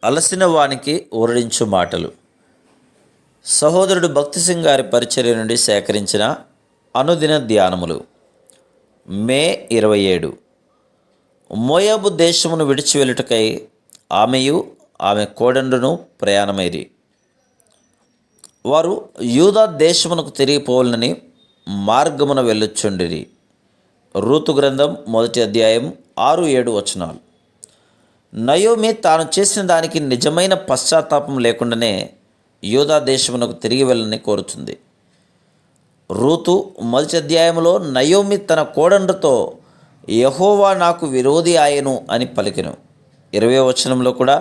అలసిన వానికి ఊరడించు మాటలు. సహోదరుడు భక్తి సింగ్ గారి పరిచర్య నుండి సేకరించిన అనుదిన ధ్యానములు. మే 27. మోయాబు దేశమును విడిచి వెళ్ళుటకై ఆమెయు ఆమె కోడండును ప్రయాణమైరి. వారు యూదా దేశమునకు తిరిగిపోవాలని మార్గమున వెళ్ళుచుండిరి. రూతు గ్రంథం 1వ అధ్యాయం 6-7 వచనాలు. నయోమి తాను చేసిన దానికి నిజమైన పశ్చాత్తాపం లేకుండానే యూదా దేశమునకు తిరిగి వెళ్ళని కోరుతుంది. రూతు 1వ అధ్యాయంలో నయోమి తన కోడండుతో యెహోవా నాకు విరోధి ఆయను అని పలికెను. 20వ వచనంలో కూడా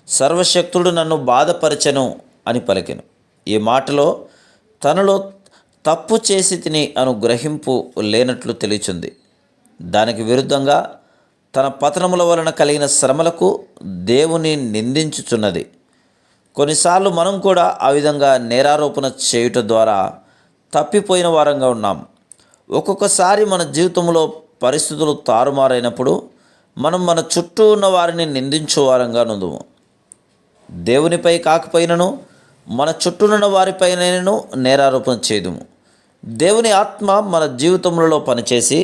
సర్వశక్తుడు నన్ను బాధపరచెను అని పలికెను. ఈ మాటలో తనలో తప్పు చేసి తిని అను గ్రహింపు లేనట్లు తెలియచుంది. దానికి విరుద్ధంగా తన పతనముల వలన కలిగిన శ్రమలకు దేవుని నిందించుచున్నది. కొన్నిసార్లు మనం కూడా ఆ విధంగా నేరారోపణ చేయుట ద్వారా తప్పిపోయిన వారంగా ఉన్నాం. ఒక్కొక్కసారి మన జీవితంలో పరిస్థితులు తారుమారైనప్పుడు మనం మన చుట్టూ ఉన్న వారిని నిందించే వారంగా నుందుము. దేవునిపై కాకపోయినను మన చుట్టూనున్న వారిపైనను నేరారోపణ చేయుదుము. దేవుని ఆత్మ మన జీవితములలో పనిచేసి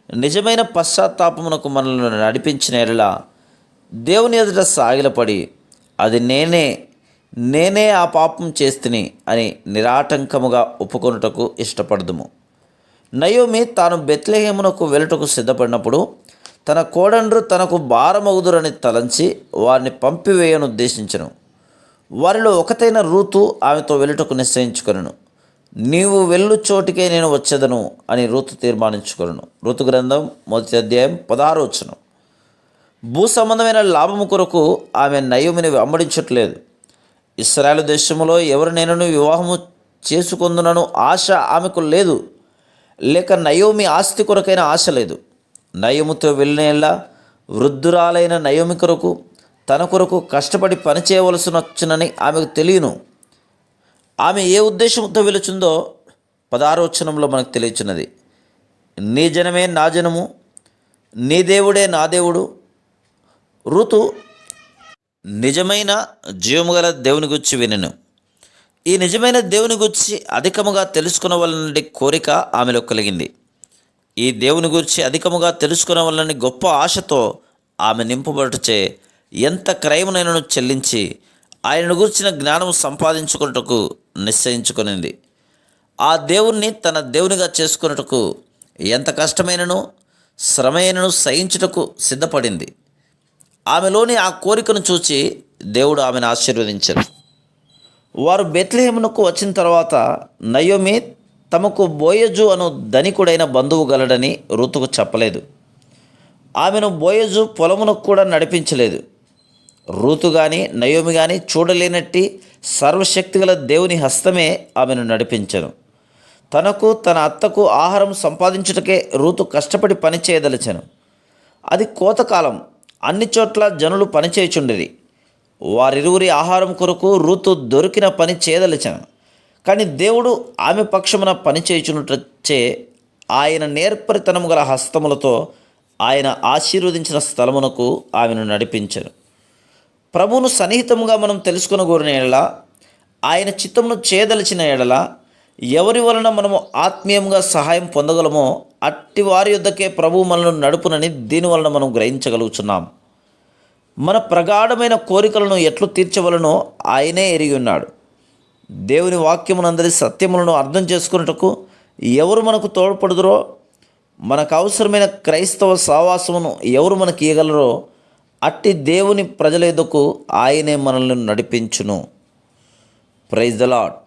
నిజమైన పశ్చాత్తాపమునకు మనల్ని నడిపించిన ఎడల దేవుని ఎదుట సాగిలపడి అది నేనే ఆ పాపం చేస్తుని అని నిరాటంకముగా ఒప్పుకొనుటకు ఇష్టపడదుము. నయోమి తాను బెత్లెహేమునకు వెళ్ళుటకు సిద్ధపడినప్పుడు తన కోడండ్రు తనకు భారమగుదురని తలంచి వారిని పంపివేయను ఉద్దేశించను. వారిలో ఒకతైన రూతు ఆమెతో వెళ్ళుటకు నిశ్చయించుకొనెను. నీవు వెళ్ళు చోటికే నేను వచ్చేదను అని రూతు తీర్మానించుకొనెను. రూతు గ్రంథం 1వ అధ్యాయం 16వ వచనం. భూ సంబంధమైన లాభము కొరకు ఆమె నయోమిని వెంబడించట్లేదు. ఇశ్రాయేలు దేశంలో ఎవరు నేను వివాహము చేసుకొందునను ఆశ ఆమెకు లేదు, లేక నయోమి ఆస్తి కొరకైన ఆశ లేదు. నయోమితో వెళ్ళిన వృద్ధురాలైన నయోమి కొరకు తన కొరకు కష్టపడి పనిచేయవలసి వచ్చునని ఆమెకు తెలియను. ఆమె ఏ ఉద్దేశంతో వెలుచుందో 16వ వచనంలో మనకు తెలియచున్నది. నీ జనమే నా జనము, నీ దేవుడే నా దేవుడు. ఋతు నిజమైన జీవము గల దేవుని గురించి వినెను. ఈ నిజమైన దేవుని గురించి అధికముగా తెలుసుకునవలనని కోరిక ఆమెలో కలిగింది. ఈ దేవుని గురించి అధికముగా తెలుసుకునవలనని గొప్ప ఆశతో ఆమె నింపబడుటచే ఎంత క్రయమునైనను చెల్లించి ఆయనను గురించిన జ్ఞానం సంపాదించుకున్నటకు నిశ్చయించుకునింది. ఆ దేవుణ్ణి తన దేవునిగా చేసుకున్నటకు ఎంత కష్టమైనను శ్రమైనను సహించుటకు సిద్ధపడింది. ఆమెలోని ఆ కోరికను చూచి దేవుడు ఆమెను ఆశీర్వదించారు. వారు బెత్లెహేమునకు వచ్చిన తర్వాత నయోమి తమకు బోయజు అను ధనికుడైన బంధువు గలడని రూతుకు చెప్పలేదు. ఆమెను బోయజు పొలమునకు కూడా నడిపించలేదు. రూతు కానీ నయోమి కానీ చూడలేనట్టి సర్వశక్తి గల దేవుని హస్తమే ఆమెను నడిపించను. తనకు తన అత్తకు ఆహారం సంపాదించుటకే రూతు కష్టపడి పని చేయదలిచెను. అది కోతకాలం. అన్ని చోట్ల జనులు పనిచేయుచుండిరి. వారిరువురి ఆహారం కొరకు రూతు దొరికిన పని చేయదలిచెను. కానీ దేవుడు ఆమె పక్షమున పని చేయుచున్నటచ్చే ఆయన నేర్పరితనము గల హస్తములతో ఆయన ఆశీర్వదించిన స్థలమునకు ఆమెను నడిపించను. ప్రభువును సన్నిహితముగా మనం తెలుసుకొనగోరిన ఎడల, ఆయన చిత్తమును చేయదలిచిన ఎడల, ఎవరి వలన మనము ఆత్మీయంగా సహాయం పొందగలమో అట్టి వారి యొద్దకే ప్రభువు మనల్ని నడుపునని దీని వలన మనం గ్రహించగలుగుతున్నాం. మన ప్రగాఢమైన కోరికలను ఎట్లు తీర్చవలనో ఆయనే ఎరిగి ఉన్నాడు. దేవుని వాక్యమునందరి సత్యములను అర్థం చేసుకున్నటకు ఎవరు మనకు తోడ్పడుదురో, మనకు అవసరమైన క్రైస్తవ సావాసమును ఎవరు మనకు ఇవ్వగలరో అట్టి దేవుని ప్రజల యొద్దకు ఆయనే మనల్ని నడిపించును. Praise the lord.